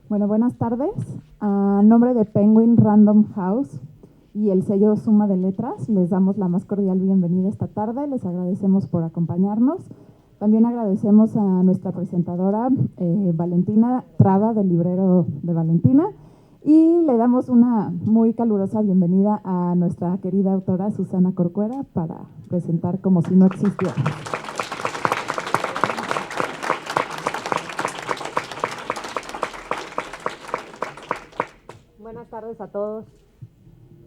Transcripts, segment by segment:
Bueno, buenas tardes. A nombre de Penguin Random House y el sello Suma de Letras, les damos la más cordial bienvenida esta tarde. Les agradecemos por acompañarnos. También agradecemos a nuestra presentadora, Valentina Traba, del librero de Valentina. Y le damos una muy calurosa bienvenida a nuestra querida autora Susana Corcuera para presentar Como si no existiera. Buenas tardes a todos.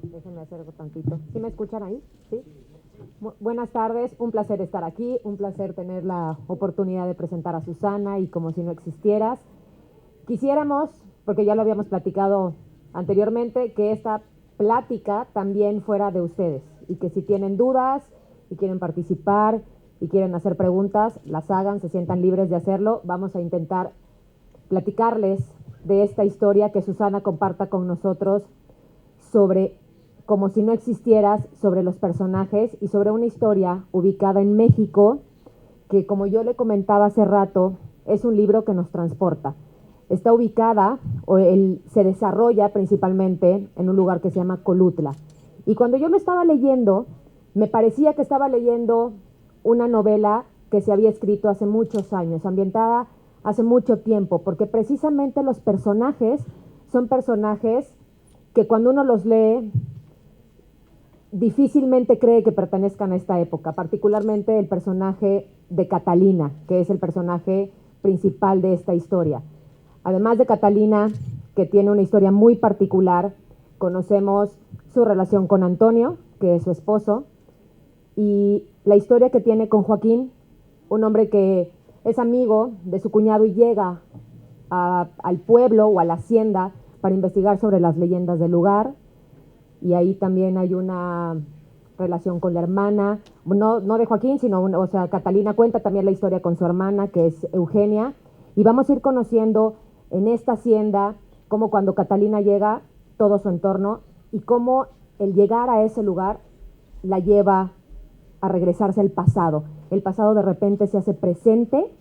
Déjenme acerco tantito. ¿Sí me escuchan ahí? ¿Sí? Buenas tardes, un placer estar aquí, un placer tener la oportunidad de presentar a Susana y Como si no existieras. Quisiéramos, porque ya lo habíamos platicado anteriormente, que esta plática también fuera de ustedes y que si tienen dudas y quieren participar y quieren hacer preguntas, las hagan, se sientan libres de hacerlo. Vamos a intentar platicarles de esta historia que Susana comparta con nosotros sobre Como si no existieras, sobre los personajes y sobre una historia ubicada en México que, como yo le comentaba hace rato, es un libro que nos transporta. Está ubicada, se desarrolla principalmente en un lugar que se llama Colutla. Y cuando yo lo estaba leyendo, me parecía que estaba leyendo una novela que se había escrito hace muchos años, ambientada hace mucho tiempo, porque precisamente los personajes son personajes que cuando uno los lee difícilmente cree que pertenezcan a esta época, particularmente el personaje de Catalina, que es el personaje principal de esta historia. Además de Catalina, que tiene una historia muy particular, conocemos su relación con Antonio, que es su esposo, y la historia que tiene con Joaquín, un hombre que es amigo de su cuñado y llega al pueblo o a la hacienda para investigar sobre las leyendas del lugar. Y ahí también hay una relación con la hermana, no de Joaquín, sino, o sea, Catalina cuenta también la historia con su hermana, que es Eugenia, y vamos a ir conociendo en esta hacienda cómo cuando Catalina llega, todo su entorno, y cómo el llegar a ese lugar la lleva a regresarse al pasado. El pasado de repente se hace presente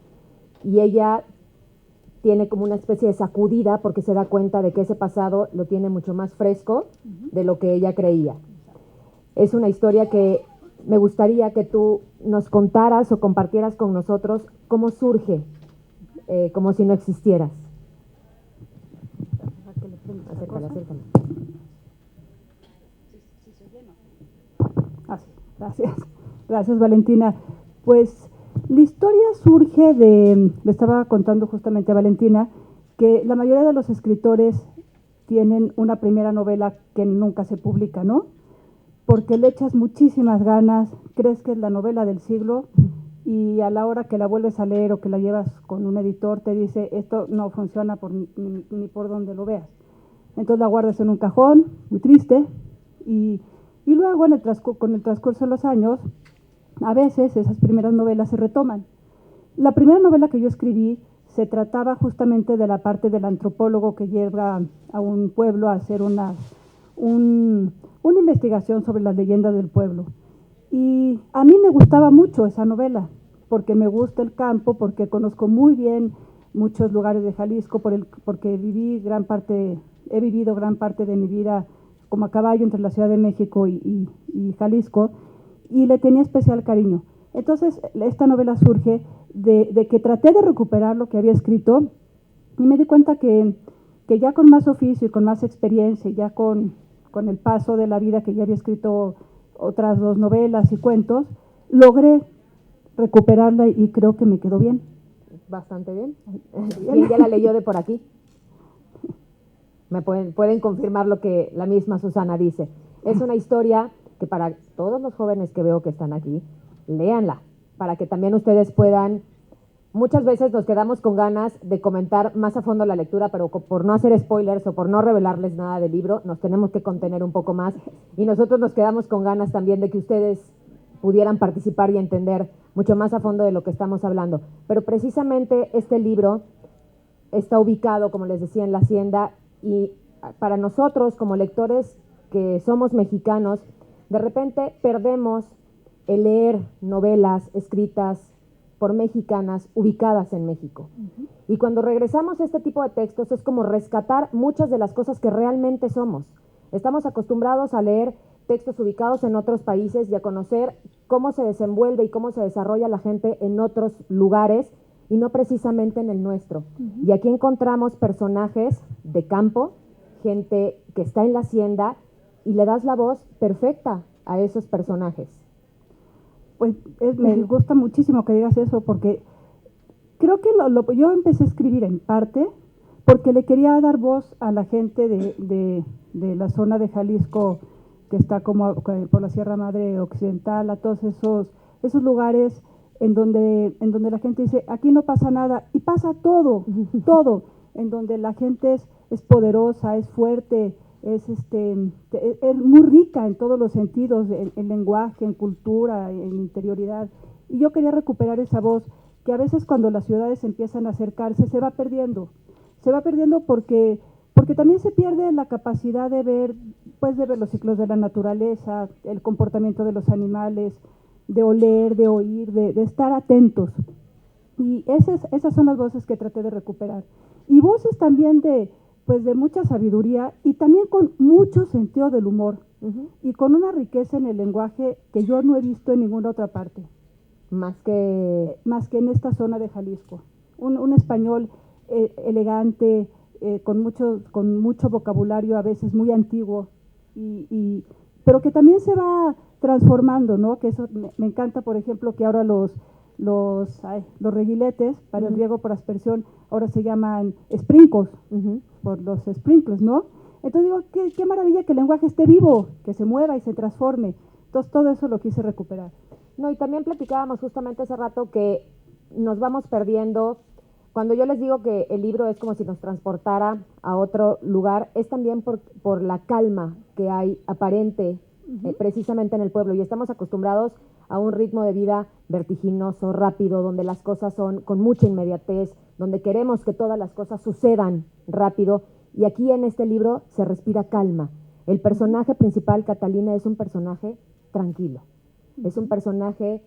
y ella tiene como una especie de sacudida porque se da cuenta de que ese pasado lo tiene mucho más fresco de lo que ella creía. Es una historia que me gustaría que tú nos contaras o compartieras con nosotros cómo surge, como si no existieras. Acércala. Gracias. Gracias, Valentina. Pues la historia surge le estaba contando justamente a Valentina, que la mayoría de los escritores tienen una primera novela que nunca se publica, ¿no? Porque le echas muchísimas ganas, crees que es la novela del siglo y a la hora que la vuelves a leer o que la llevas con un editor te dice esto no funciona ni por donde lo veas. Entonces la guardas en un cajón, muy triste, y luego con el transcurso de los años, a veces esas primeras novelas se retoman. La primera novela que yo escribí se trataba justamente de la parte del antropólogo que lleva a un pueblo a hacer una investigación sobre las leyendas del pueblo. Y a mí me gustaba mucho esa novela, porque me gusta el campo, porque conozco muy bien muchos lugares de Jalisco, porque he vivido gran parte de mi vida como a caballo entre la Ciudad de México y Jalisco, y le tenía especial cariño. Entonces, esta novela surge de que traté de recuperar lo que había escrito y me di cuenta que ya con más oficio y con más experiencia, ya con el paso de la vida, que ya había escrito otras 2 novelas y cuentos, logré recuperarla y creo que me quedó bien. Bastante bien. ¿Quién ya la leyó de por aquí? Me pueden confirmar lo que la misma Susana dice. Es una historia que para todos los jóvenes que veo que están aquí, léanla, para que también ustedes puedan. Muchas veces nos quedamos con ganas de comentar más a fondo la lectura, pero por no hacer spoilers o por no revelarles nada del libro, nos tenemos que contener un poco más. Y nosotros nos quedamos con ganas también de que ustedes pudieran participar y entender mucho más a fondo de lo que estamos hablando. Pero precisamente este libro está ubicado, como les decía, en la hacienda, y para nosotros como lectores que somos mexicanos, de repente perdemos el leer novelas escritas por mexicanas ubicadas en México. Y cuando regresamos a este tipo de textos es como rescatar muchas de las cosas que realmente somos. Estamos acostumbrados a leer textos ubicados en otros países y a conocer cómo se desenvuelve y cómo se desarrolla la gente en otros lugares y no precisamente en el nuestro. Y aquí encontramos personajes de campo, gente que está en la hacienda, y le das la voz perfecta a esos personajes. Pues me gusta muchísimo que digas eso, porque creo que yo empecé a escribir en parte porque le quería dar voz a la gente de la zona de Jalisco, que está como por la Sierra Madre Occidental, a todos esos lugares en donde la gente dice, aquí no pasa nada, y pasa todo, todo, en donde la gente es poderosa, es fuerte, es muy rica en todos los sentidos, en lenguaje, en cultura, en interioridad. Y yo quería recuperar esa voz que a veces cuando las ciudades empiezan a acercarse se va perdiendo porque también se pierde la capacidad de ver los ciclos de la naturaleza, el comportamiento de los animales, de oler, de oír, de estar atentos. Y esas son las voces que traté de recuperar. Y voces también de mucha sabiduría y también con mucho sentido del humor y con una riqueza en el lenguaje que yo no he visto en ninguna otra parte. Más que en esta zona de Jalisco. Un español elegante, con mucho vocabulario, a veces muy antiguo, pero que también se va transformando, ¿no? Que eso me encanta, por ejemplo, que ahora los reguiletes, para el riego por aspersión, ahora se llaman sprinkles, por los sprinkles, ¿no? Entonces digo, qué maravilla que el lenguaje esté vivo, que se mueva y se transforme. Entonces todo eso lo quise recuperar. No, y también platicábamos justamente hace rato que nos vamos perdiendo. Cuando yo les digo que el libro es como si nos transportara a otro lugar, es también por la calma que hay aparente precisamente en el pueblo. Y estamos acostumbrados a un ritmo de vida vertiginoso, rápido, donde las cosas son con mucha inmediatez, donde queremos que todas las cosas sucedan rápido. Y aquí en este libro se respira calma. El personaje principal, Catalina, es un personaje tranquilo. Es un personaje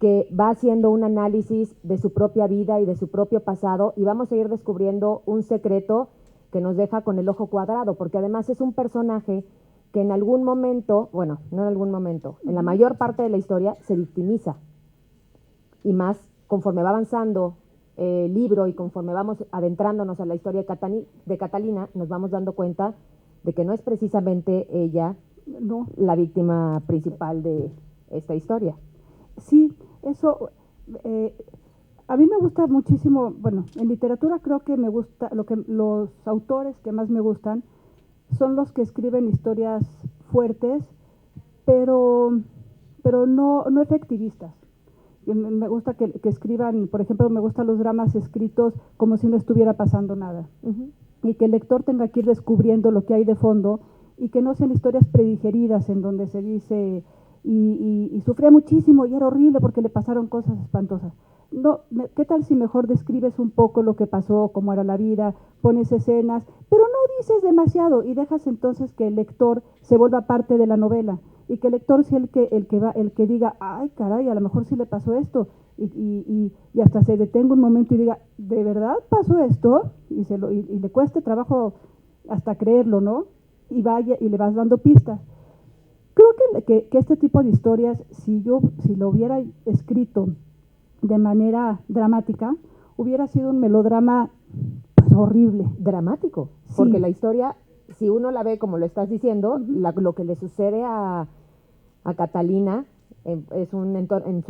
que va haciendo un análisis de su propia vida y de su propio pasado, y vamos a ir descubriendo un secreto que nos deja con el ojo cuadrado, porque además es un personaje que en algún momento, bueno, no en algún momento, en la mayor parte de la historia se victimiza. Y más conforme va avanzando el libro y conforme vamos adentrándonos a la historia de Catalina, nos vamos dando cuenta de que no es precisamente ella la víctima principal de esta historia. Sí, eso, a mí me gusta muchísimo, bueno, en literatura creo que me gusta, los autores que más me gustan son los que escriben historias fuertes, pero no efectivistas. Me gusta que escriban, por ejemplo, me gustan los dramas escritos como si no estuviera pasando nada. Y que el lector tenga que ir descubriendo lo que hay de fondo y que no sean historias predigeridas en donde se dice y sufría muchísimo y era horrible porque le pasaron cosas espantosas. No, ¿qué tal si mejor describes un poco lo que pasó, cómo era la vida, pones escenas, pero no dices demasiado y dejas entonces que el lector se vuelva parte de la novela y que el lector sea el que diga, ay caray, a lo mejor sí le pasó esto y hasta se detenga un momento y diga, ¿de verdad pasó esto? Y le cueste trabajo hasta creerlo, ¿no? Y vaya y le vas dando pistas. Creo que este tipo de historias, si lo hubiera escrito de manera dramática, hubiera sido un melodrama pues horrible. Dramático, Sí. Porque la historia, si uno la ve como lo estás diciendo, lo que le sucede a Catalina en su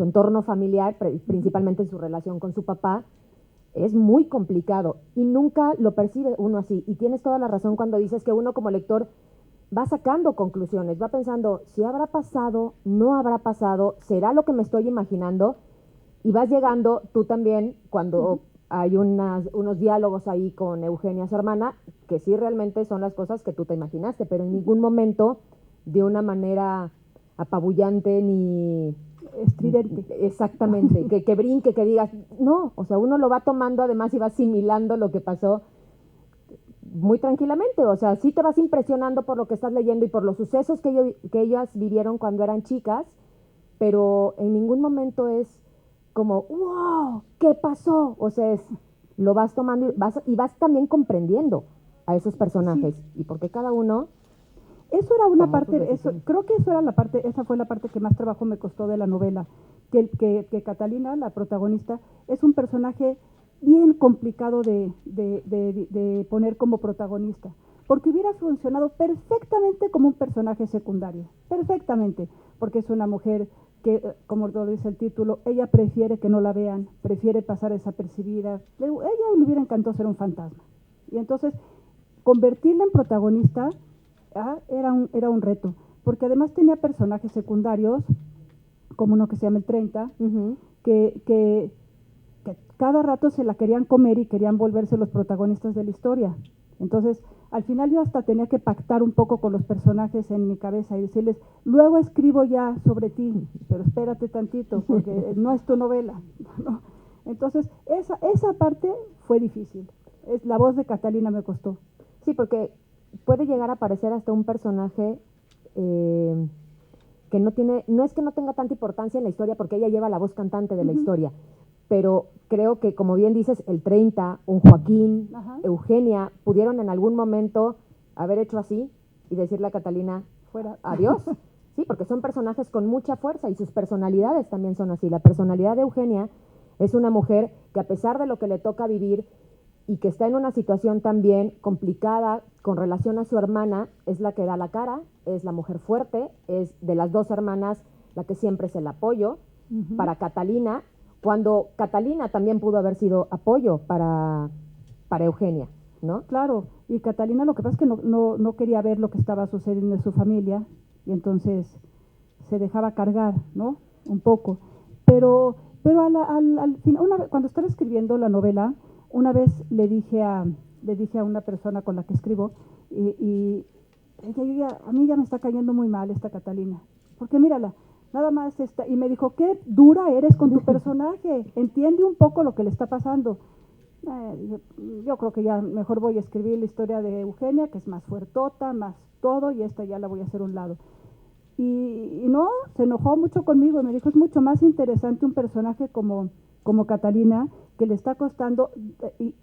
entorno familiar, principalmente en su relación con su papá, es muy complicado y nunca lo percibe uno así. Y tienes toda la razón cuando dices que uno como lector va sacando conclusiones, va pensando, si habrá pasado, no habrá pasado, será lo que me estoy imaginando, y vas llegando tú también cuando hay unos diálogos ahí con Eugenia, su hermana, que sí realmente son las cosas que tú te imaginaste, pero en ningún momento de una manera apabullante ni Estridente. exactamente, que brinque, que digas, no, o sea, uno lo va tomando además y va asimilando lo que pasó muy tranquilamente, o sea, sí te vas impresionando por lo que estás leyendo y por los sucesos que ellas vivieron cuando eran chicas, pero en ningún momento es como, wow, ¿qué pasó? O sea, lo vas tomando y vas también comprendiendo a esos personajes. Sí. Y porque cada uno... Eso era una tomó sus parte, decisiones. creo que eso era esa fue la parte que más trabajo me costó de la novela, que Catalina, la protagonista, es un personaje bien complicado de poner como protagonista, porque hubiera funcionado perfectamente como un personaje secundario, perfectamente, porque es una mujer que, como lo dice el título, ella prefiere que no la vean, prefiere pasar desapercibida, ella le hubiera encantado ser un fantasma, y entonces convertirla en protagonista era un reto, porque además tenía personajes secundarios, como uno que se llama el 30, Uh-huh. que cada rato se la querían comer y querían volverse los protagonistas de la historia. Entonces, al final yo hasta tenía que pactar un poco con los personajes en mi cabeza y decirles, luego escribo ya sobre ti, pero espérate tantito, porque no es tu novela, ¿no? Entonces, esa parte fue difícil. La voz de Catalina me costó. Sí, porque puede llegar a parecer hasta un personaje que no es que no tenga tanta importancia en la historia, porque ella lleva la voz cantante de la historia, pero creo que, como bien dices, el 30, un Joaquín, Ajá. Eugenia, pudieron en algún momento haber hecho así y decirle a Catalina, Fuera. adiós. Sí, porque son personajes con mucha fuerza y sus personalidades también son así. La personalidad de Eugenia es una mujer que, a pesar de lo que le toca vivir y que está en una situación también complicada con relación a su hermana, es la que da la cara, es la mujer fuerte, es de las dos hermanas la que siempre es el apoyo para Catalina, cuando Catalina también pudo haber sido apoyo para Eugenia, ¿no? Claro, y Catalina lo que pasa es que no quería ver lo que estaba sucediendo en su familia y entonces se dejaba cargar, ¿no? Un poco. Pero al final, cuando estaba escribiendo la novela, una vez le dije a una persona con la que escribo, y a mí ya me está cayendo muy mal esta Catalina, porque mírala, nada más está, y me dijo, qué dura eres con tu personaje, entiende un poco lo que le está pasando. Yo creo que ya mejor voy a escribir la historia de Eugenia, que es más fuertota, más todo, y esta ya la voy a hacer a un lado. Y no, se enojó mucho conmigo y me dijo, es mucho más interesante un personaje como Catalina, que le está costando, y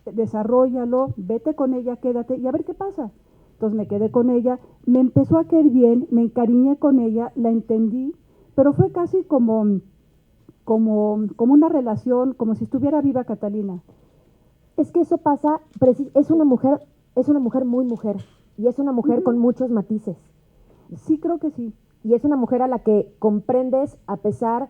desarróllalo, vete con ella, quédate y a ver qué pasa. Entonces me quedé con ella, me empezó a caer bien, me encariñé con ella, la entendí, pero fue casi como una relación, como si estuviera viva Catalina. Es que eso pasa, es una mujer muy mujer, y es una mujer con muchos matices. Sí, creo que sí. Y es una mujer a la que comprendes a pesar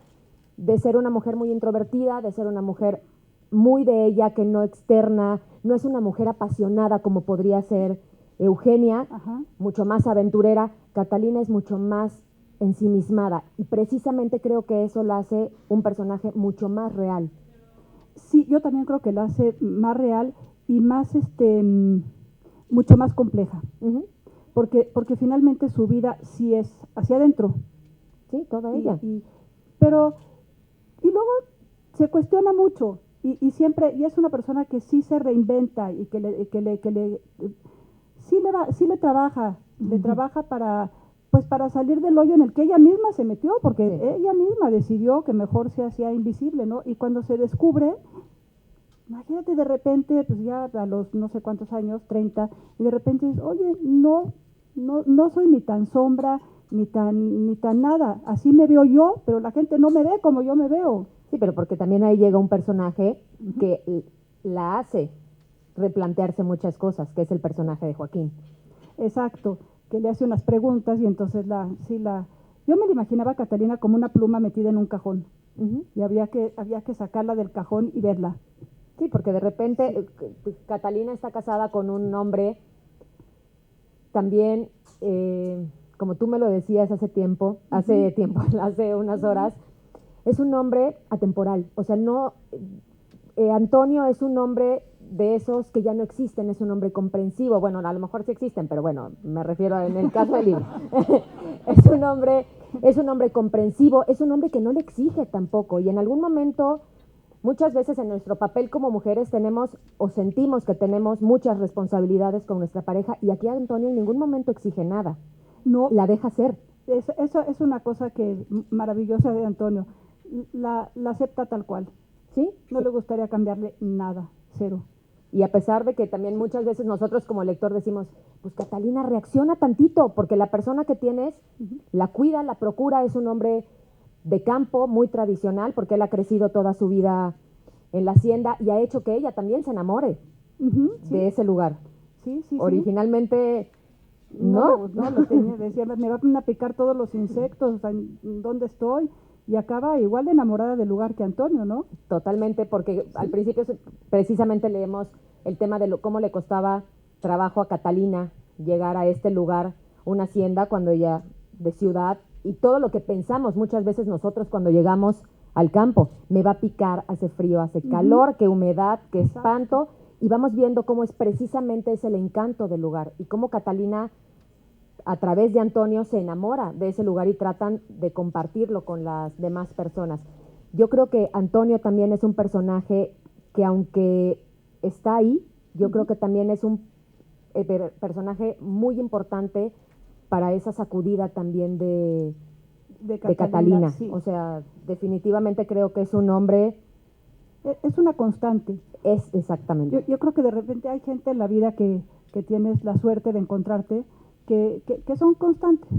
de ser una mujer muy introvertida, de ser una mujer muy de ella, que no externa, no es una mujer apasionada como podría ser Eugenia, Ajá. mucho más aventurera. Catalina es mucho más ensimismada y precisamente creo que eso la hace un personaje mucho más real. Sí, yo también creo que la hace más real y más, mucho más compleja. Uh-huh. Porque finalmente su vida sí es hacia adentro. Sí, toda ella. Pero luego se cuestiona mucho y siempre, y es una persona que sí se reinventa y sí le trabaja, le trabaja para salir del hoyo en el que ella misma se metió, porque ella misma decidió que mejor se hacía invisible, ¿no? Y cuando se descubre, imagínate de repente, pues ya a los no sé cuántos años, 30, y de repente dices, oye, no soy ni tan sombra, ni tan nada, así me veo yo, pero la gente no me ve como yo me veo. Sí, pero porque también ahí llega un personaje que la hace replantearse muchas cosas, que es el personaje de Joaquín. Exacto, que le hace unas preguntas y entonces yo me la imaginaba a Catalina como una pluma metida en un cajón, y había que sacarla del cajón y verla. Sí, porque de repente Catalina está casada con un hombre también, como tú me lo decías hace unas horas, es un hombre atemporal. O sea, no, Antonio es un hombre de esos que ya no existen, es un hombre comprensivo. Bueno, a lo mejor sí existen, pero bueno, me refiero en el caso del libro. es un hombre comprensivo, es un hombre que no le exige tampoco. Y en algún momento, muchas veces en nuestro papel como mujeres tenemos o sentimos que tenemos muchas responsabilidades con nuestra pareja, y aquí Antonio en ningún momento exige nada. No, la deja ser. Eso es una cosa que maravillosa de Antonio. la acepta tal cual. ¿Sí? No le gustaría cambiarle nada, cero. Y a pesar de que también muchas veces nosotros como lector decimos, pues Catalina reacciona tantito, porque la persona que tienes la cuida, la procura, es un hombre de campo muy tradicional, porque él ha crecido toda su vida en la hacienda y ha hecho que ella también se enamore de ese lugar. Sí, sí, Originalmente, no lo tenía, decía, me van a picar todos los insectos, ¿dónde estoy? Y acaba igual de enamorada del lugar que Antonio, ¿no? Totalmente, porque al principio precisamente leemos el tema de cómo le costaba trabajo a Catalina llegar a este lugar, una hacienda, cuando ella de ciudad, y todo lo que pensamos muchas veces nosotros cuando llegamos al campo, me va a picar, hace frío, hace calor, qué humedad, qué espanto, y vamos viendo cómo es precisamente es el encanto del lugar, y cómo Catalina a través de Antonio se enamora de ese lugar y tratan de compartirlo con las demás personas. Yo creo que Antonio también es un personaje que aunque está ahí, yo creo que también es un personaje muy importante para esa sacudida también de Catalina. Sí. O sea, definitivamente creo que es un hombre... Es una constante. Es exactamente. Yo creo que de repente hay gente en la vida que tienes la suerte de encontrarte que son constantes.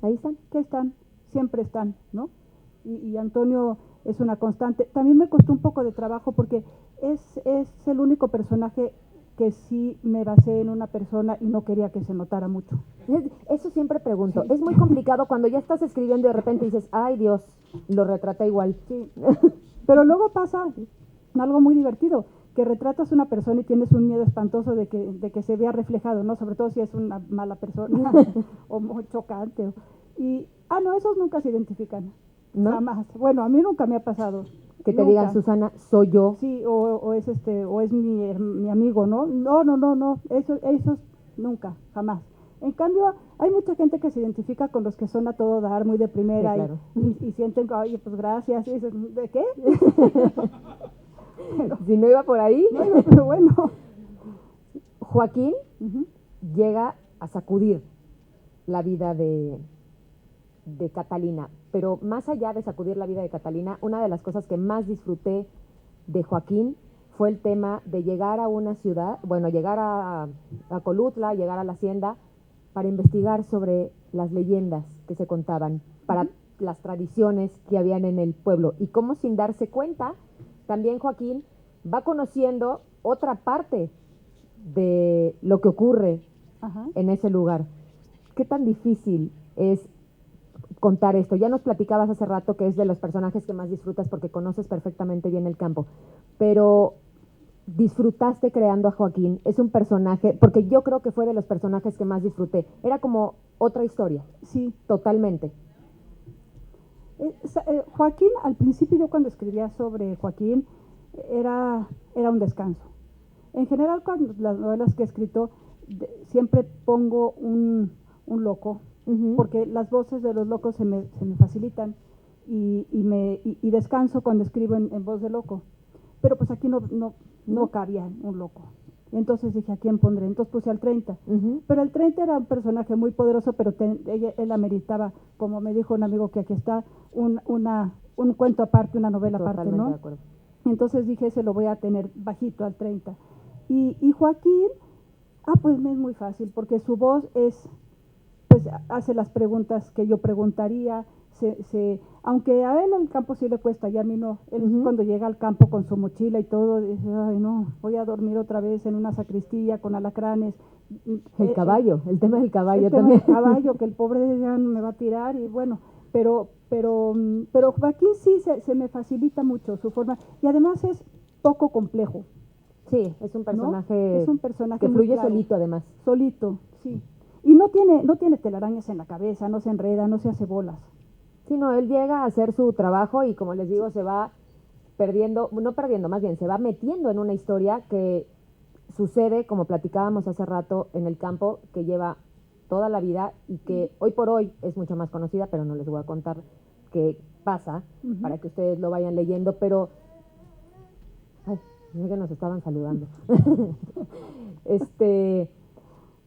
Ahí están. Que están, siempre están, ¿no? Y Antonio es una constante. También me costó un poco de trabajo porque es el único personaje que sí me basé en una persona y no quería que se notara mucho. Eso siempre pregunto. Sí. Es muy complicado cuando ya estás escribiendo y de repente dices, ay Dios, lo retrata igual. Sí. Pero luego pasa algo muy divertido, que retratas una persona y tienes un miedo espantoso de que se vea reflejado, ¿no? Sobre todo si es una mala persona o muy chocante. No, esos nunca se identifican. ¿No? Jamás. Bueno, a mí nunca me ha pasado. Que te nunca. digan, Susana, soy yo. Sí, o es mi amigo, ¿no? No, esos nunca, jamás. En cambio, hay mucha gente que se identifica con los que son a todo dar, muy de primera, sí, claro. y sienten, oye, pues gracias, y dicen, ¿de qué? Pero, si no iba por ahí. No iba, pero bueno. Joaquín llega a sacudir la vida de Catalina, pero más allá de sacudir la vida de Catalina, una de las cosas que más disfruté de Joaquín fue el tema de llegar a una ciudad, bueno, llegar a Colutla, llegar a la hacienda, para investigar sobre las leyendas que se contaban, para las tradiciones que habían en el pueblo, y cómo sin darse cuenta, también Joaquín va conociendo otra parte de lo que ocurre en ese lugar. ¿Qué tan difícil es contar esto? Ya nos platicabas hace rato que es de los personajes que más disfrutas porque conoces perfectamente bien el campo, pero disfrutaste creando a Joaquín. Es un personaje, porque yo creo que fue de los personajes que más disfruté. Era como otra historia. Sí. Totalmente. Joaquín, al principio yo cuando escribía sobre Joaquín, era un descanso. En general, cuando las novelas que he escrito, siempre pongo un loco, porque las voces de los locos se me facilitan y descanso cuando escribo en voz de loco. Pero pues aquí no cabía un loco. Entonces dije, ¿a quién pondré? Entonces puse al 30. Pero el 30 era un personaje muy poderoso, pero él ameritaba, como me dijo un amigo que aquí está, un cuento aparte, una novela aparte, ¿no? De acuerdo. Entonces dije, ese lo voy a tener bajito al 30. Y Joaquín, pues me es muy fácil, porque su voz pues hace las preguntas que yo preguntaría, aunque a él el campo sí le cuesta, y a mí no. Él cuando llega al campo con su mochila y todo, dice, ay no, voy a dormir otra vez en una sacristía con alacranes. El caballo, el tema del caballo el tema también. del caballo, que el pobre ya me va a tirar, y bueno, pero Joaquín sí se me facilita mucho su forma, y además es poco complejo. Sí, es un personaje, ¿no? Es un personaje que fluye claro. solito además. Solito, sí. Y no tiene telarañas en la cabeza, no se enreda, no se hace bolas. Sí, no, él llega a hacer su trabajo y como les digo, se va más bien, se va metiendo en una historia que sucede, como platicábamos hace rato, en el campo, que lleva toda la vida y que hoy por hoy es mucho más conocida, pero no les voy a contar qué pasa para que ustedes lo vayan leyendo, pero... Ay, es que nos estaban saludando.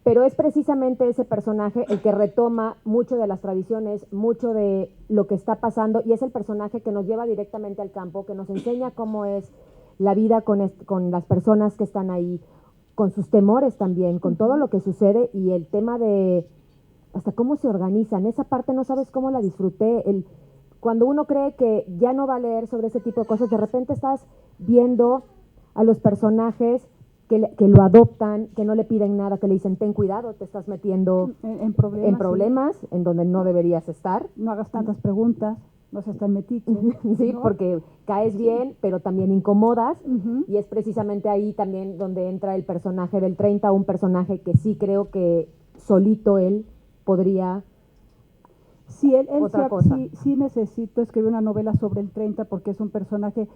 pero es precisamente ese personaje el que retoma mucho de las tradiciones, mucho de lo que está pasando, y es el personaje que nos lleva directamente al campo, que nos enseña cómo es la vida con las personas que están ahí, con sus temores también, con todo lo que sucede, y el tema de hasta cómo se organizan. Esa parte no sabes cómo la disfruté. Cuando uno cree que ya no va a leer sobre ese tipo de cosas, de repente estás viendo a los personajes que lo adoptan, que no le piden nada, que le dicen, ten cuidado, te estás metiendo En en problemas. problemas Sí. en donde no deberías estar. No hagas tantas preguntas, no seas tan metiche. Sí, ¿no? porque caes bien, pero también incomodas. Ujú. Y es precisamente ahí también donde entra el personaje del 30, un personaje que sí creo que solito él podría. Sí, él Otra cosa. sí necesito escribir una novela sobre el 30 porque es un personaje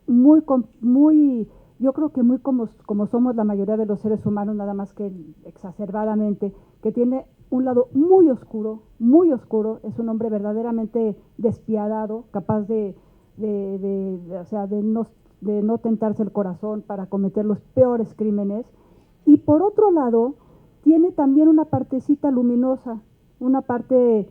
muy, yo creo que muy como somos la mayoría de los seres humanos, nada más que exacerbadamente, que tiene un lado muy oscuro, es un hombre verdaderamente despiadado, capaz o sea, de no tentarse el corazón para cometer los peores crímenes. Y por otro lado, tiene también una partecita luminosa, una parte,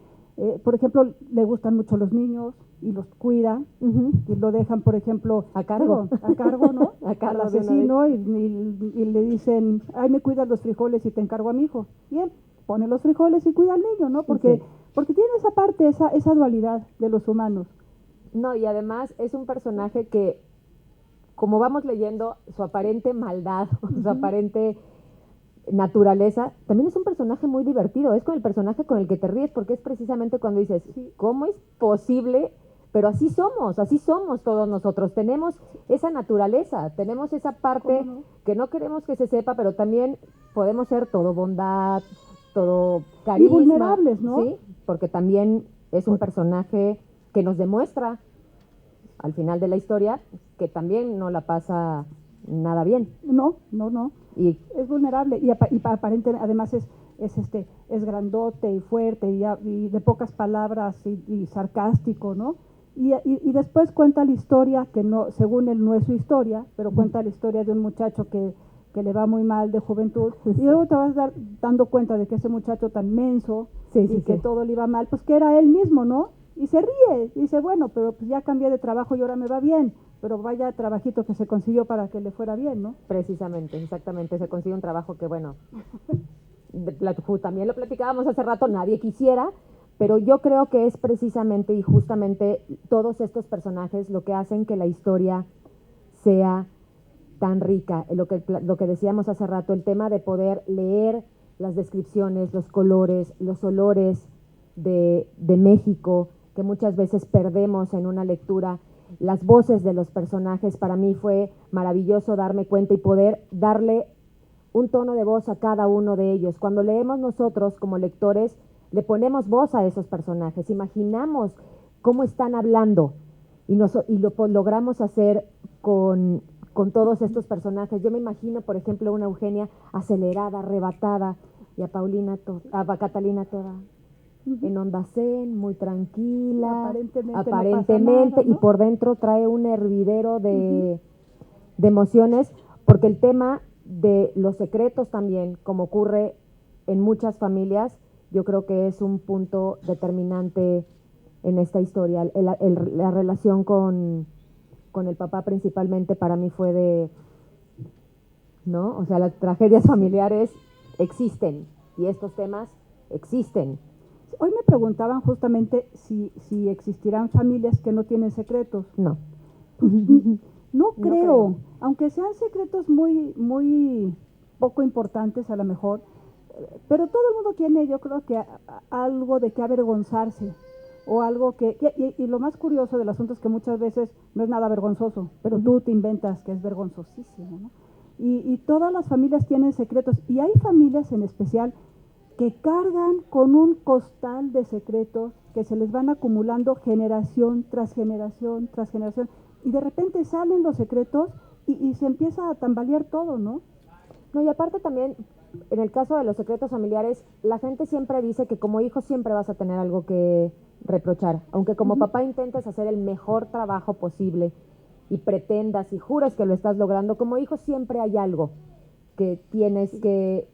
por ejemplo, le gustan mucho los niños y los cuida, y lo dejan, por ejemplo, A cargo. ¿no? A cargo Al de una asesino y le dicen, ay, me cuidas los frijoles y te encargo a mi hijo. Y él pone los frijoles y cuida al niño, ¿no? Porque, Sí. porque tiene esa parte, esa dualidad de los humanos. No, y además es un personaje que, como vamos leyendo, su aparente maldad, su aparente naturaleza, también es un personaje muy divertido, es con el personaje con el que te ríes, porque es precisamente cuando dices, ¿cómo es posible? Pero así somos todos nosotros, tenemos esa naturaleza, tenemos esa parte que no queremos que se sepa, pero también podemos ser todo bondad, todo carisma. Y vulnerables, ¿no? Sí, porque también es un personaje que nos demuestra al final de la historia que también no la pasa nada bien. No. Y Es vulnerable y aparentemente además es grandote y fuerte y de pocas palabras y sarcástico, ¿no? Y después cuenta la historia, que no, según él no es su historia, pero cuenta la historia de un muchacho que le va muy mal de juventud, y luego te vas dando cuenta de que ese muchacho tan menso que todo le iba mal, pues que era él mismo, ¿no? Y se ríe, y dice, bueno, pero pues ya cambié de trabajo y ahora me va bien, pero vaya trabajito que se consiguió para que le fuera bien, ¿no? precisamente, exactamente, se consigue un trabajo que, bueno, también lo platicábamos hace rato, nadie quisiera, pero yo creo que es precisamente y justamente todos estos personajes lo que hacen que la historia sea tan rica. Lo que decíamos hace rato, el tema de poder leer las descripciones, los colores, los olores de México, que muchas veces perdemos en una lectura, las voces de los personajes. Para mí fue maravilloso darme cuenta y poder darle un tono de voz a cada uno de ellos. Cuando leemos nosotros como lectores, le ponemos voz a esos personajes, imaginamos cómo están hablando y logramos hacer con todos estos personajes. Yo me imagino, por ejemplo, una Eugenia acelerada, arrebatada, y a Catalina toda en onda zen, muy tranquila, aparentemente no pasa nada, ¿no? Y por dentro trae un hervidero de emociones, porque el tema de los secretos también, como ocurre en muchas familias, yo creo que es un punto determinante en esta historia. La relación con el papá principalmente para mí fue ¿no? O sea, las tragedias familiares existen y estos temas existen. Hoy me preguntaban justamente si existirán familias que no tienen secretos. No. No creo, creo. Aunque sean secretos muy poco importantes a lo mejor, pero todo el mundo tiene, yo creo que algo de qué avergonzarse, o algo y lo más curioso del asunto es que muchas veces no es nada vergonzoso, pero tú te inventas que es vergonzosísimo, ¿no? Y todas las familias tienen secretos, y hay familias en especial que cargan con un costal de secretos que se les van acumulando generación tras generación tras generación, y de repente salen los secretos y se empieza a tambalear todo, ¿no? No, y aparte también, en el caso de los secretos familiares, la gente siempre dice que como hijo siempre vas a tener algo que reprochar, aunque como papá intentes hacer el mejor trabajo posible y pretendas y jures que lo estás logrando, como hijo siempre hay algo que tienes que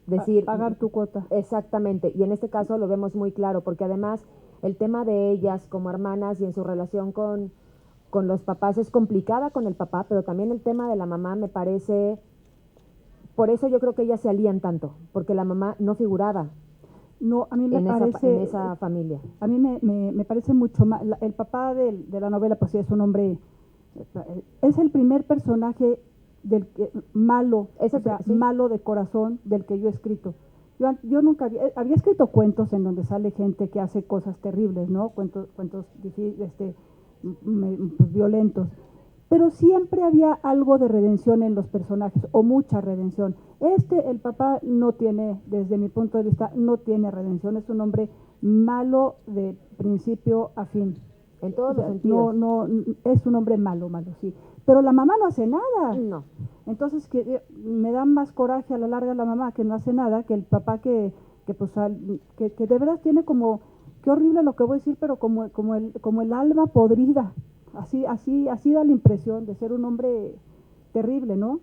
decir... Pagar tu cuota. Exactamente, y en este caso lo vemos muy claro, porque además el tema de ellas como hermanas y en su relación con los papás es complicada con el papá, pero también el tema de la mamá me parece... Por eso yo creo que ellas se alían tanto, porque la mamá no figuraba No, a mí me en parece... esa familia. A mí me parece mucho más... El papá de la novela, pues sí, es un hombre... Es el primer personaje malo, Sí. malo de corazón del que yo he escrito. Yo nunca había escrito cuentos en donde sale gente que hace cosas terribles, ¿no? Cuentos pues, violentos. Pero siempre había algo de redención en los personajes, o mucha redención. El papá no tiene, desde mi punto de vista, no tiene redención. Es un hombre malo de principio a fin. En todos los sentidos. No, es un hombre malo, sí. Pero la mamá no hace nada. No. Entonces me da más coraje a la larga la mamá que no hace nada que el papá que de verdad tiene como, qué horrible lo que voy a decir, pero como el alma podrida. Así da la impresión de ser un hombre terrible, ¿no?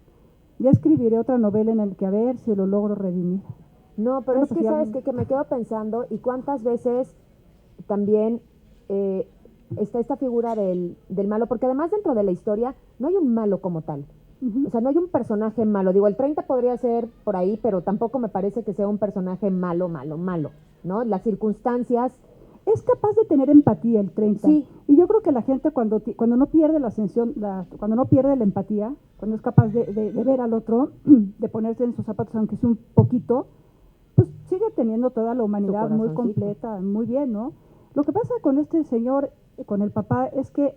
Ya escribiré otra novela en el que a ver si lo logro redimir. No, pero es que sabes que me quedo pensando, y cuántas veces también está esta figura del malo, porque además dentro de la historia no hay un malo como tal. O sea, no hay un personaje malo. Digo, el 30 podría ser por ahí, pero tampoco me parece que sea un personaje malo, ¿no? Las circunstancias... Es capaz de tener empatía el 30. Sí. Y yo creo que la gente cuando no pierde la ascensión, cuando no pierde la empatía, cuando es capaz de ver al otro, de ponerse en sus zapatos, aunque sea un poquito, pues sigue teniendo toda la humanidad muy completa, muy bien, ¿no? Lo que pasa con este señor, con el papá, es que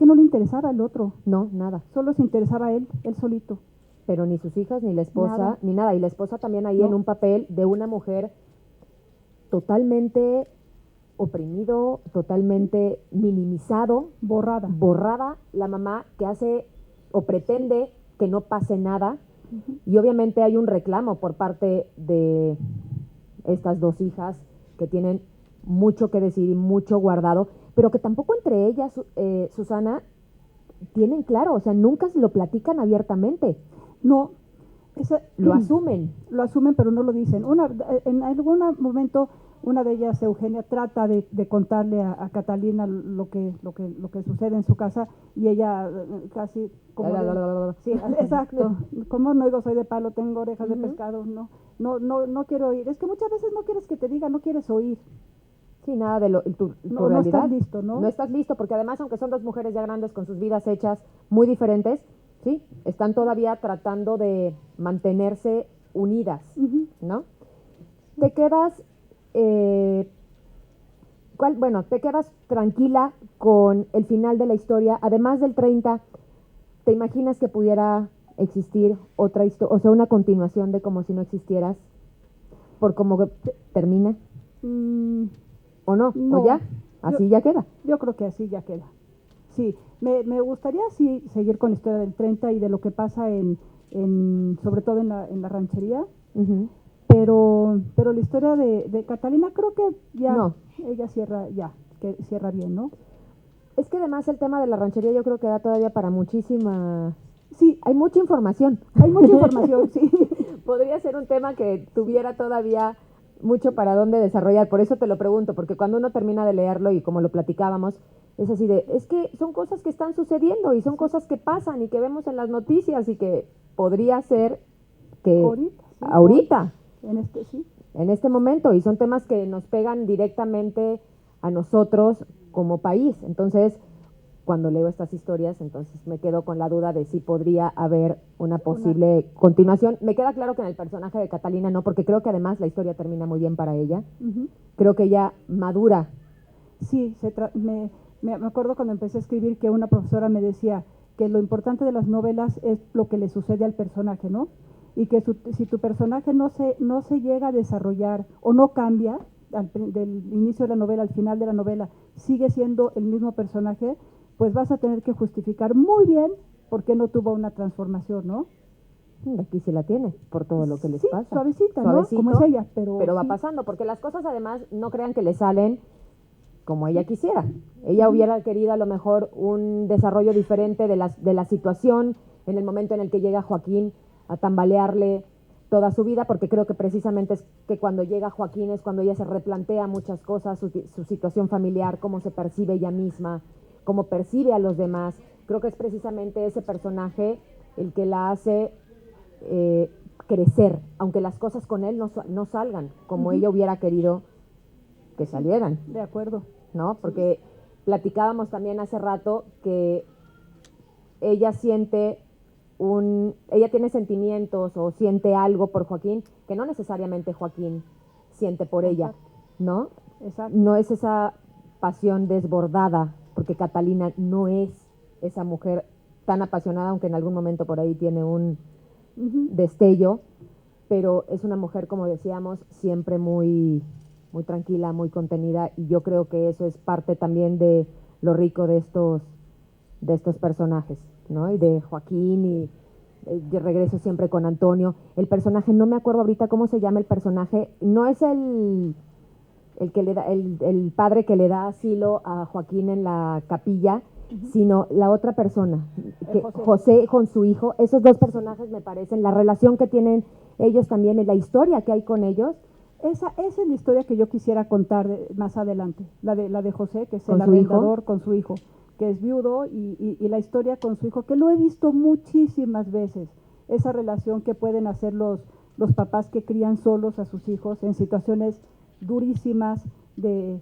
no le interesaba el otro. No, nada. Solo se interesaba él solito. Pero ni sus hijas, ni la esposa, Nada. ni nada. Y la esposa también ahí en un papel de una mujer totalmente oprimido, totalmente minimizado, borrada, la mamá que hace o pretende que no pase nada. Y obviamente hay un reclamo por parte de estas dos hijas que tienen mucho que decir y mucho guardado, pero que tampoco entre ellas, Susana, tienen claro, o sea, nunca se lo platican abiertamente. No. Lo asumen. Lo asumen, pero no lo dicen. En algún momento, una de ellas, Eugenia, trata de contarle a Catalina lo que sucede en su casa, y ella casi como sí, exacto. Como no digo, soy de palo, tengo orejas de pescado, no quiero oír. Es que muchas veces no quieres que te diga, no quieres oír. Sí, nada de tu realidad. No estás listo, ¿no? No estás listo, porque además, aunque son dos mujeres ya grandes con sus vidas hechas muy diferentes, sí, están todavía tratando de mantenerse unidas, ¿no? Te quedas, te quedas tranquila con el final de la historia. Además del 30, ¿te imaginas que pudiera existir otra historia, o sea, una continuación de Como si no existieras, por cómo termina? ¿O no? ¿O ya? ¿Así ya queda? Yo creo que así ya queda. Sí, me gustaría sí seguir con la historia del 30 y de lo que pasa sobre todo en la ranchería. Pero la historia de Catalina creo que ya ella cierra bien, ¿no? Es que además el tema de la ranchería yo creo que da todavía para muchísima... Sí, hay mucha información. Sí. Podría ser un tema que tuviera todavía mucho para dónde desarrollar, por eso te lo pregunto, porque cuando uno termina de leerlo y como lo platicábamos, es así es que son cosas que están sucediendo y son cosas que pasan y que vemos en las noticias y que podría ser que ahorita en este momento, y son temas que nos pegan directamente a nosotros como país. Entonces, cuando leo estas historias, entonces me quedo con la duda de si podría haber una posible continuación. Me queda claro que en el personaje de Catalina no, porque creo que además la historia termina muy bien para ella. Creo que ella madura. Sí, me acuerdo cuando empecé a escribir que una profesora me decía que lo importante de las novelas es lo que le sucede al personaje, ¿no? Y que si tu personaje no se llega a desarrollar o no cambia del inicio de la novela al final de la novela, sigue siendo el mismo personaje, pues vas a tener que justificar muy bien por qué no tuvo una transformación, ¿no? Aquí sí la tiene, por todo lo que les pasa. Suavecito, ¿no? Como es ella, pero va pasando, porque las cosas además no crean que le salen como ella quisiera. Ella hubiera querido a lo mejor un desarrollo diferente de la situación en el momento en el que llega Joaquín a tambalearle toda su vida, porque creo que precisamente es que cuando llega Joaquín es cuando ella se replantea muchas cosas, su situación familiar, cómo se percibe ella misma, cómo percibe a los demás. Creo que es precisamente ese personaje el que la hace crecer, aunque las cosas con él no salgan como ella hubiera querido que salieran. De acuerdo. ¿No? Porque platicábamos también hace rato que ella tiene sentimientos o siente algo por Joaquín que no necesariamente Joaquín siente por ella, ¿no? Exacto. No es esa pasión desbordada, porque Catalina no es esa mujer tan apasionada, aunque en algún momento por ahí tiene un destello, pero es una mujer, como decíamos, siempre muy, muy tranquila, muy contenida, y yo creo que eso es parte también de lo rico de estos personajes, ¿no? Y de Joaquín, y yo regreso siempre con Antonio. El personaje, no me acuerdo ahorita cómo se llama el personaje, no es el que le da, el padre que le da asilo a Joaquín en la capilla, sino la otra persona, que José con su hijo. Esos dos personajes me parecen, la relación que tienen ellos también, y la historia que hay con ellos. Esa es la historia que yo quisiera contar más adelante, la de José, que es ¿Con el su hijo? arrendador con su hijo, que es viudo, y la historia con su hijo, que lo he visto muchísimas veces, esa relación que pueden hacer los papás que crían solos a sus hijos en situaciones durísimas de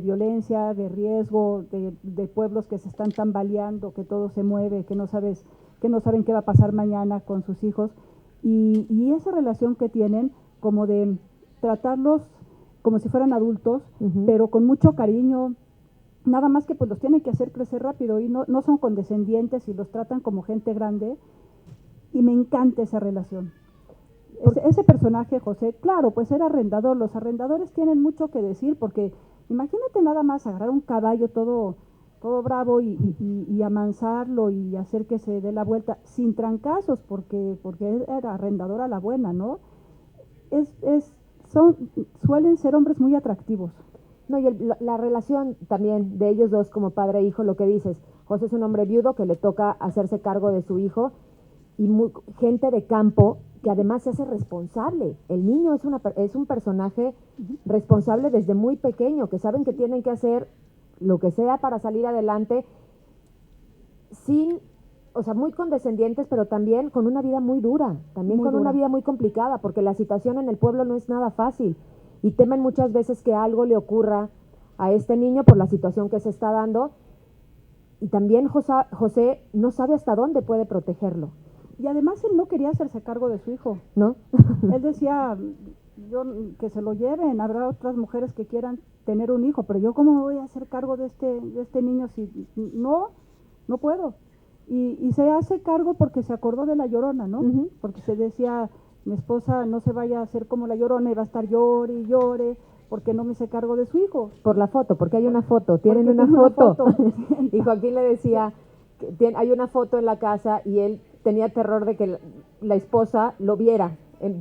violencia, de riesgo, de pueblos que se están tambaleando, que todo se mueve, que no saben qué va a pasar mañana con sus hijos, y esa relación que tienen, como de tratarlos como si fueran adultos, pero con mucho cariño, nada más que pues los tienen que hacer crecer rápido, y no son condescendientes y los tratan como gente grande, y me encanta esa relación. Ese personaje, José, claro, pues era arrendador. Los arrendadores tienen mucho que decir, porque imagínate nada más agarrar un caballo todo bravo y amansarlo y hacer que se dé la vuelta sin trancazos, porque era arrendador a la buena, ¿no? Suelen ser hombres muy atractivos. No, y la relación también de ellos dos como padre e hijo, lo que dices, José es un hombre viudo que le toca hacerse cargo de su hijo, y gente de campo que además se hace responsable. El niño es un personaje responsable desde muy pequeño, que saben que tienen que hacer lo que sea para salir adelante, muy condescendientes, pero también con una vida muy dura, también muy con dura. Una vida muy complicada, porque la situación en el pueblo no es nada fácil, y temen muchas veces que algo le ocurra a este niño por la situación que se está dando, y también José no sabe hasta dónde puede protegerlo. Y además él no quería hacerse cargo de su hijo, ¿no? Él decía, que se lo lleven, habrá otras mujeres que quieran tener un hijo, pero yo cómo me voy a hacer cargo de este niño si no puedo. Y se hace cargo porque se acordó de la Llorona, ¿no? Porque se decía, mi esposa no se vaya a hacer como la Llorona y va a estar llore y llore porque no me hice cargo de su hijo. Por la foto, porque hay una foto, tienen una foto. Y Joaquín le decía, hay una foto en la casa, y él tenía terror de que la esposa lo viera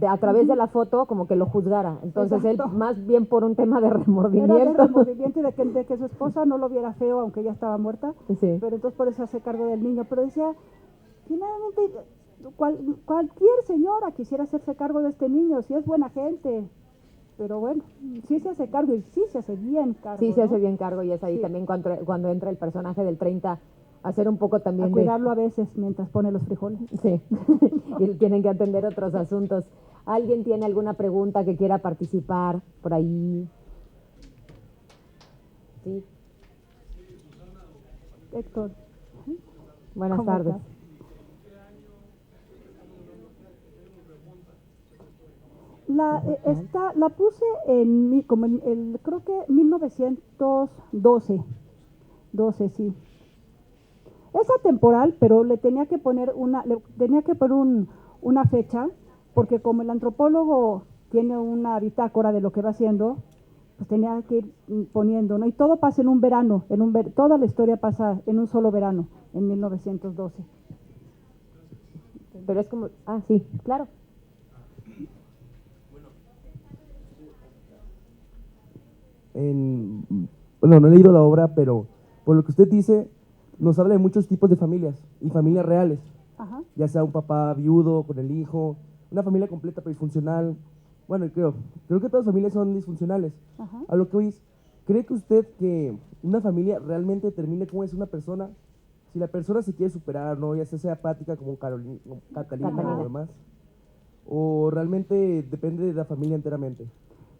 a través de la foto, como que lo juzgara. Entonces él, más bien por un tema de remordimiento. Era de remordimiento y de que su esposa no lo viera feo, aunque ella estaba muerta. Sí. Pero entonces por eso hace cargo del niño. Pero decía, finalmente, cualquier señora quisiera hacerse cargo de este niño, si es buena gente. Pero bueno, sí se hace cargo, y sí se hace bien cargo. Sí se hace bien cargo, y es ahí también cuando entra el personaje del 30 a hacer un poco también a cuidarlo a veces mientras pone los frijoles. Sí, y tienen que atender otros asuntos. ¿Alguien tiene alguna pregunta que quiera participar por ahí? Sí. Héctor. Buenas tardes. La puse creo que 1912. 12, sí. Es atemporal, pero le tenía que poner una fecha, porque como el antropólogo tiene una bitácora de lo que va haciendo, pues tenía que ir poniendo, ¿no? Y todo pasa en un verano, toda la historia pasa en un solo verano, en 1912. Pero es como, sí, claro. Bueno, no he leído la obra, pero por lo que usted dice, nos habla de muchos tipos de familias y familias reales. Ajá. Ya sea un papá viudo con el hijo, una familia completa pero disfuncional. Bueno, creo que todas las familias son disfuncionales. Ajá. A lo que voy es, ¿cree que usted que una familia realmente determine cómo es una persona? Si la persona se quiere superar, ¿no? Ya sea apática como como Catalina o lo demás. ¿O realmente depende de la familia enteramente?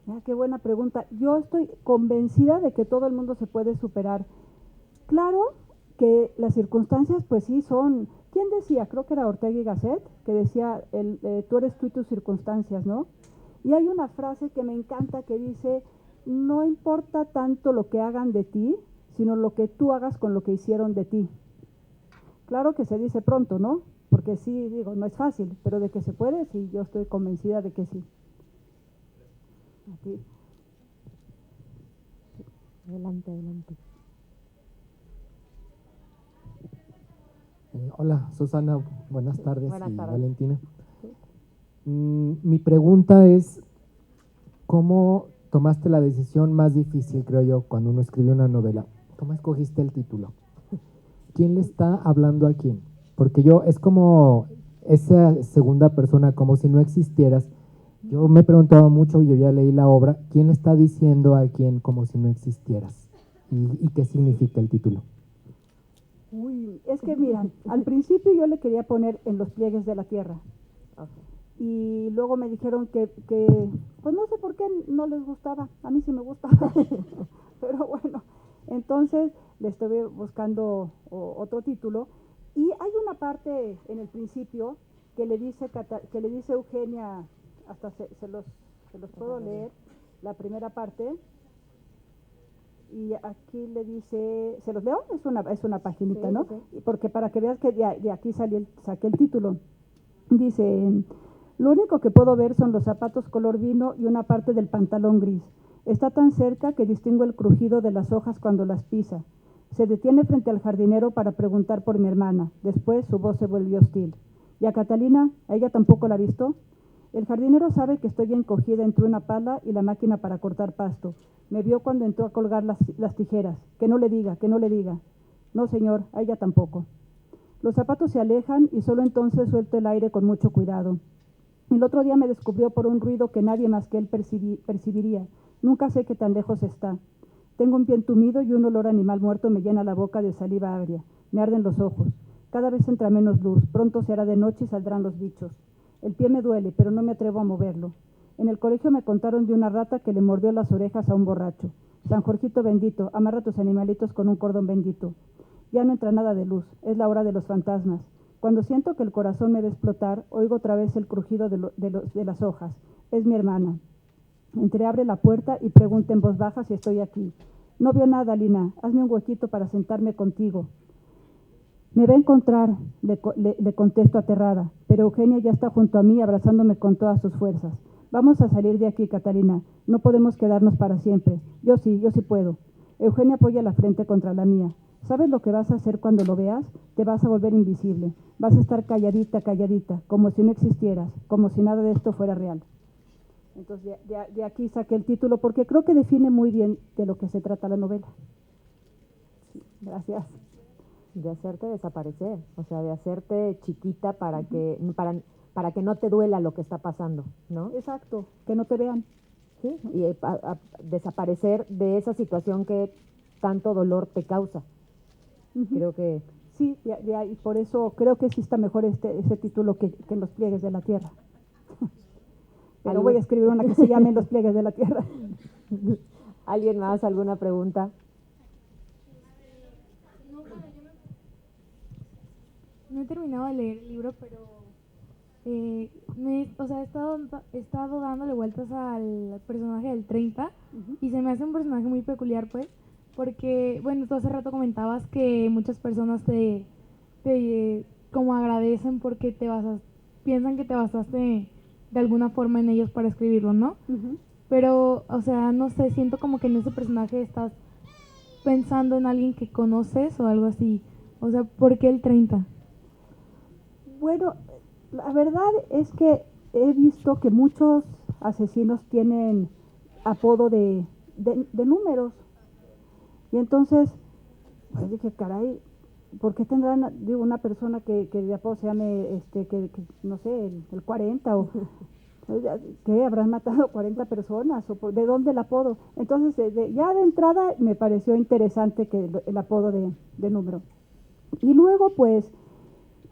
Ah, qué buena pregunta. Yo estoy convencida de que todo el mundo se puede superar. Claro que las circunstancias, pues sí, son... ¿Quién decía? Creo que era Ortega y Gasset, que decía, tú eres tú y tus circunstancias, ¿no? Y hay una frase que me encanta que dice, no importa tanto lo que hagan de ti, sino lo que tú hagas con lo que hicieron de ti. Claro que se dice pronto, ¿no? Porque sí, digo, no es fácil, pero de que se puede, sí, yo estoy convencida de que sí. Aquí. Adelante, adelante. Hola, Susana, buenas tardes. Buenas y tardes. Valentina. Mi pregunta es, ¿cómo tomaste la decisión más difícil, creo yo, cuando uno escribe una novela? ¿Cómo escogiste el título? ¿Quién le está hablando a quién? Porque yo, es como esa segunda persona, como si no existieras. Yo me he preguntado mucho, yo ya leí la obra, ¿quién le está diciendo a quién como si no existieras? ¿Y qué significa el título? Uy, es que miran, al principio yo le quería poner en los pliegues de la tierra. Okay. Y luego me dijeron pues no sé por qué no les gustaba, a mí sí me gustaba, pero bueno, entonces le estuve buscando otro título y hay una parte en el principio que le dice Eugenia, hasta se los puedo leer, la primera parte, y aquí le dice, ¿se los leo? Es una paginita, Sí, ¿no? sí. Porque para que veas que de aquí saqué el título. Dice, lo único que puedo ver son los zapatos color vino y una parte del pantalón gris. Está tan cerca que distingo el crujido de las hojas cuando las pisa. Se detiene frente al jardinero para preguntar por mi hermana. Después su voz se volvió hostil. ¿Y a Catalina? ¿A ella tampoco la ha visto? El jardinero sabe que estoy encogida entre una pala y la máquina para cortar pasto. Me vio cuando entró a colgar las tijeras. Que no le diga, que no le diga. No, señor, a ella tampoco. Los zapatos se alejan y solo entonces suelto el aire con mucho cuidado. El otro día me descubrió por un ruido que nadie más que él percibiría. Nunca sé qué tan lejos está. Tengo un pie entumido y un olor a animal muerto me llena la boca de saliva agria. Me arden los ojos. Cada vez entra menos luz. Pronto se hará de noche y saldrán los bichos. El pie me duele, pero no me atrevo a moverlo. En el colegio me contaron de una rata que le mordió las orejas a un borracho. San Jorgito bendito, amarra tus animalitos con un cordón bendito. Ya no entra nada de luz, es la hora de los fantasmas. Cuando siento que el corazón me va a explotar, oigo otra vez el crujido de las hojas. Es mi hermana. Entreabre la puerta y pregunta en voz baja si estoy aquí. No veo nada, Lina. Hazme un huequito para sentarme contigo. Me va a encontrar, le contesto aterrada, pero Eugenia ya está junto a mí abrazándome con todas sus fuerzas. Vamos a salir de aquí, Catalina. No podemos quedarnos para siempre. Yo sí puedo. Eugenia apoya la frente contra la mía. ¿Sabes lo que vas a hacer cuando lo veas? Te vas a volver invisible. Vas a estar calladita, calladita, como si no existieras, como si nada de esto fuera real. Entonces de aquí saqué el título porque creo que define muy bien de lo que se trata la novela. Sí, gracias. De hacerte desaparecer, o sea, de hacerte chiquita para que no te duela lo que está pasando, ¿no? Exacto, que no te vean. Sí, y desaparecer de esa situación que tanto dolor te causa. Uh-huh. Creo que sí, y por eso creo que sí está mejor ese título que en los pliegues de la tierra. Pero voy a escribir una que se llame Los pliegues de la tierra. ¿Alguien más? ¿Alguna pregunta? No he terminado de leer el libro, pero he estado dándole vueltas al personaje del 30 y se me hace un personaje muy peculiar, pues, porque, bueno, tú hace rato comentabas que muchas personas te como agradecen porque piensan que te basaste de alguna forma en ellos para escribirlo, ¿no? Uh-huh. Pero, o sea, no sé, siento como que en ese personaje estás pensando en alguien que conoces o algo así. O sea, ¿por qué el 30? Bueno, la verdad es que he visto que muchos asesinos tienen apodo de números. Y entonces, pues dije, caray, ¿por qué tendrán, digo, una persona que de apodo se llame, no sé, el 40 o que habrán matado 40 personas o de dónde el apodo? Entonces, ya de entrada me pareció interesante que el apodo de número. Y luego, pues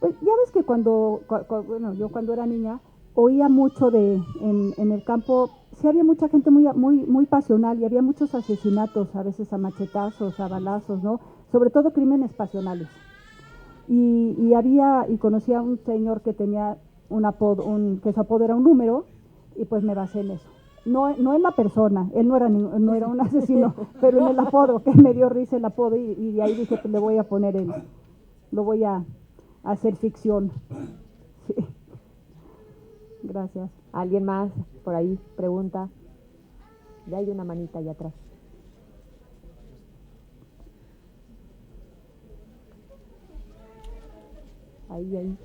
ya ves que bueno, yo cuando era niña oía mucho en el campo, sí había mucha gente muy pasional y había muchos asesinatos, a veces a machetazos, a balazos, ¿no? Sobre todo crímenes pasionales. Y conocía a un señor que tenía un apodo, que su apodo era un número, y pues me basé en eso. No en la persona, él no era un asesino, pero en el apodo, que me dio risa el apodo, y de ahí dije, pues le voy a poner lo voy a hacer ficción. Sí. Gracias. ¿Alguien más por ahí? Pregunta. Ya hay una manita allá atrás. Ahí.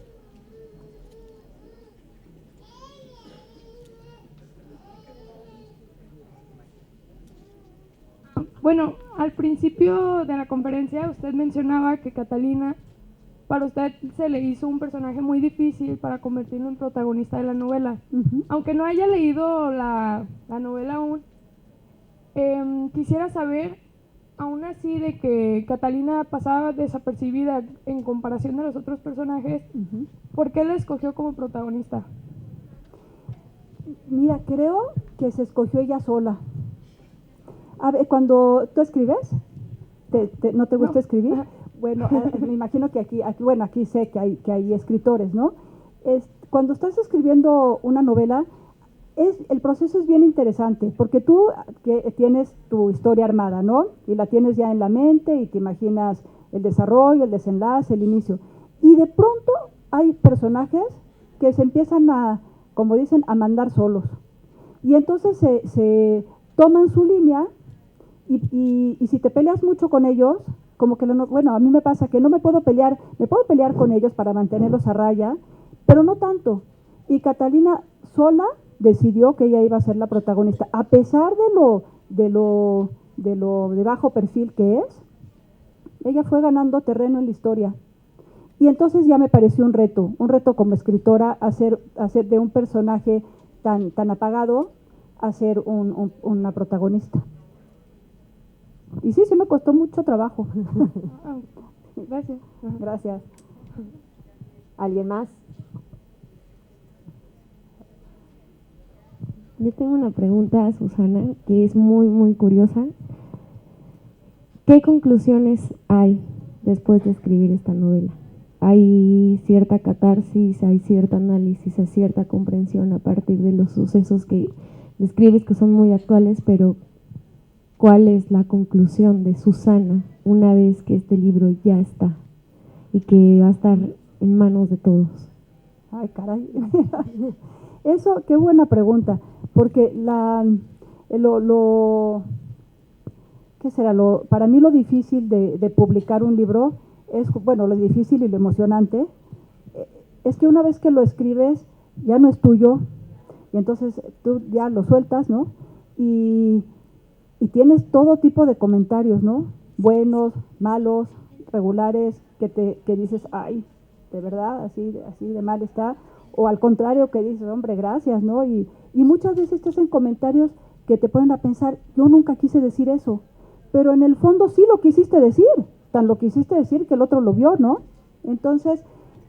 Bueno, al principio de la conferencia usted mencionaba que Catalina, para usted se le hizo un personaje muy difícil para convertirlo en protagonista de la novela. Aunque no haya leído la novela aún, quisiera saber, aún así, de que Catalina pasaba desapercibida en comparación de los otros personajes, ¿por qué la escogió como protagonista? Mira, creo que se escogió ella sola. A ver, cuando tú escribes, ¿no te gusta escribir? Ajá. Bueno, me imagino que aquí sé que hay escritores, ¿no? Cuando estás escribiendo una novela, el proceso es bien interesante, porque tú que tienes tu historia armada, ¿no? Y la tienes ya en la mente y te imaginas el desarrollo, el desenlace, el inicio. Y de pronto hay personajes que se empiezan como dicen, a mandar solos. Y entonces se toman su línea y si te peleas mucho con ellos, como que, bueno, a mí me pasa que no me puedo pelear con ellos para mantenerlos a raya, pero no tanto. Y Catalina sola decidió que ella iba a ser la protagonista, a pesar de bajo perfil que es, ella fue ganando terreno en la historia. Y entonces ya me pareció un reto como escritora, hacer de un personaje tan apagado, hacer una protagonista. Y sí me costó mucho trabajo. Gracias. Gracias. ¿Alguien más? Yo tengo una pregunta a Susana que es muy, muy curiosa. ¿Qué conclusiones hay después de escribir esta novela? ¿Hay cierta catarsis, hay cierto análisis, hay cierta comprensión a partir de los sucesos que describes que son muy actuales, pero ¿cuál es la conclusión de Susana una vez que este libro ya está y que va a estar en manos de todos? Ay, caray. Eso, qué buena pregunta, porque ¿qué será? Para mí lo difícil de publicar un libro es, bueno, lo difícil y lo emocionante, es que una vez que lo escribes ya no es tuyo, y entonces tú ya lo sueltas, ¿no? Y tienes todo tipo de comentarios, ¿no? Buenos, malos, regulares, que dices, ay, de verdad, así de mal está, o al contrario, que dices, hombre, gracias, ¿no? Y muchas veces te hacen comentarios que te ponen a pensar, yo nunca quise decir eso, pero en el fondo sí lo quisiste decir, tan lo quisiste decir que el otro lo vio, ¿no? Entonces,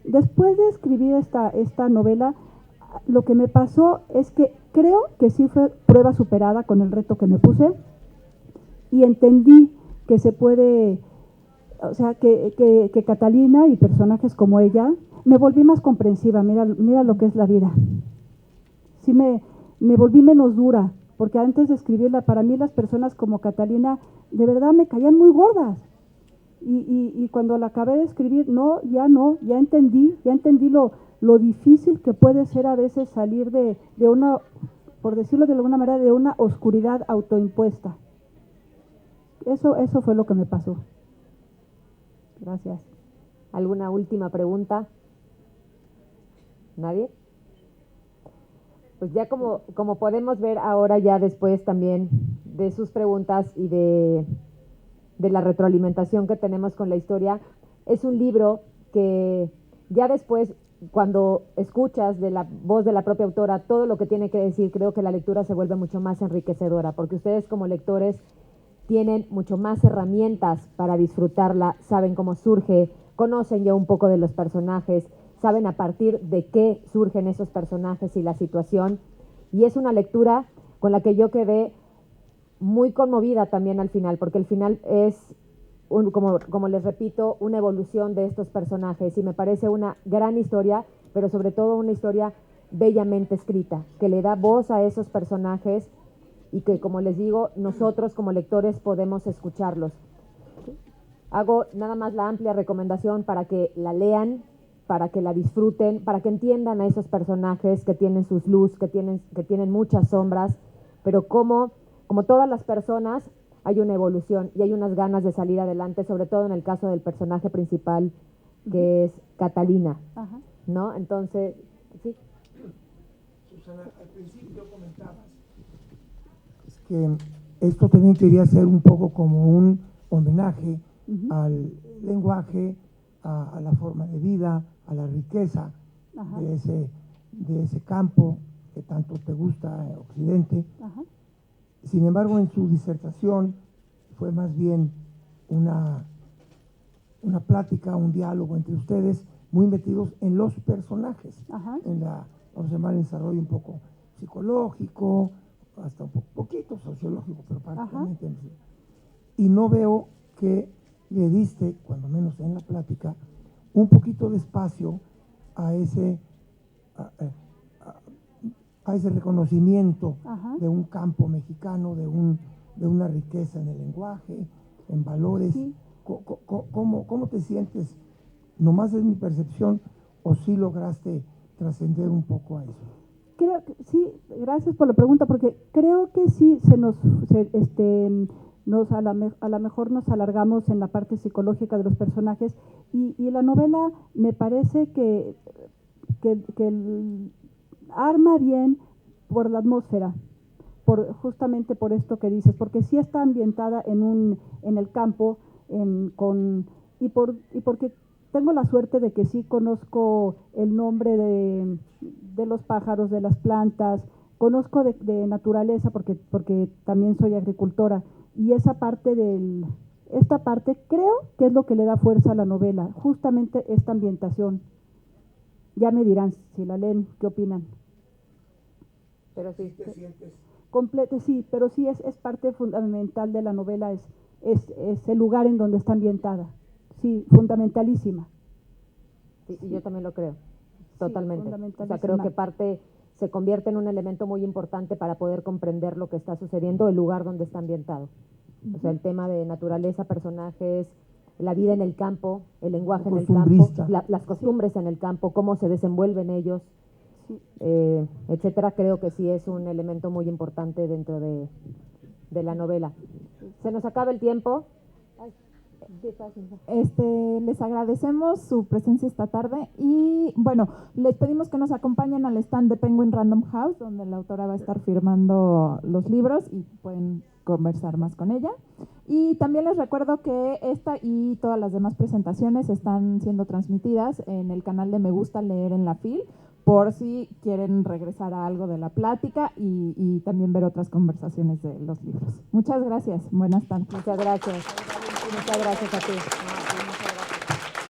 después de escribir esta novela, lo que me pasó es que creo que sí fue prueba superada con el reto que me puse, y entendí que se puede, o sea, que Catalina y personajes como ella, me volví más comprensiva, mira lo que es la vida. Sí me volví menos dura, porque antes de escribirla, para mí las personas como Catalina, de verdad me caían muy gordas. Y cuando la acabé de escribir, ya entendí lo difícil que puede ser a veces salir de una, por decirlo de alguna manera, de una oscuridad autoimpuesta. Eso fue lo que me pasó. Gracias. ¿Alguna última pregunta? ¿Nadie? Pues ya como podemos ver ahora, ya después también de sus preguntas y de la retroalimentación que tenemos con la historia, es un libro que ya después, cuando escuchas de la voz de la propia autora todo lo que tiene que decir, creo que la lectura se vuelve mucho más enriquecedora, porque ustedes como lectores tienen mucho más herramientas para disfrutarla, saben cómo surge, conocen ya un poco de los personajes, saben a partir de qué surgen esos personajes y la situación, y es una lectura con la que yo quedé muy conmovida también al final, porque el final es, como les repito, una evolución de estos personajes, y me parece una gran historia, pero sobre todo una historia bellamente escrita, que le da voz a esos personajes y que, como les digo, nosotros como lectores podemos escucharlos. Hago nada más la amplia recomendación para que la lean, para que la disfruten, para que entiendan a esos personajes que tienen sus luz, que tienen muchas sombras, pero como todas las personas hay una evolución y hay unas ganas de salir adelante, sobre todo en el caso del personaje principal, que es Catalina, ¿no? Entonces, sí. Susana, al principio comentabas que esto también quería ser un poco como un homenaje al lenguaje, a la forma de vida, a la riqueza de ese campo que tanto te gusta, Occidente. Sin embargo, en su disertación fue más bien una plática, un diálogo entre ustedes, muy metidos en los personajes, en vamos a llamar, el desarrollo un poco psicológico, hasta un poquito sociológico, pero prácticamente. Y no veo que le diste, cuando menos en la plática, un poquito de espacio a ese reconocimiento de un campo mexicano, de una riqueza en el lenguaje, en valores. Sí. ¿Cómo te sientes? ¿Nomás es mi percepción o sí lograste trascender un poco a eso? Creo que sí, gracias por la pregunta, porque creo que sí a lo mejor nos alargamos en la parte psicológica de los personajes y la novela me parece que arma bien por la atmósfera, justamente por esto que dices, porque sí está ambientada en el campo, y porque tengo la suerte de que sí conozco el nombre de los pájaros, de las plantas, conozco de naturaleza porque también soy agricultora, y esta parte creo que es lo que le da fuerza a la novela, justamente esta ambientación. Ya me dirán si la leen, ¿qué opinan? Pero sí. ¿Te sientes? Sí, pero sí es parte fundamental de la novela, es el lugar en donde está ambientada. Sí, fundamentalísima. Sí, y yo también lo creo, totalmente. O sea, creo que se convierte en un elemento muy importante para poder comprender lo que está sucediendo, el lugar donde está ambientado. O sea, el tema de naturaleza, personajes, la vida en el campo, el lenguaje en el campo, las costumbres en el campo, cómo se desenvuelven ellos, etcétera, creo que sí es un elemento muy importante dentro de la novela. Se nos acaba el tiempo. Les agradecemos su presencia esta tarde y bueno, les pedimos que nos acompañen al stand de Penguin Random House, donde la autora va a estar firmando los libros y pueden conversar más con ella. Y también les recuerdo que esta y todas las demás presentaciones están siendo transmitidas en el canal de Me Gusta Leer en la FIL, por si quieren regresar a algo de la plática y también ver otras conversaciones de los libros. Muchas gracias. Buenas tardes. Muchas gracias. Muchas gracias a ti.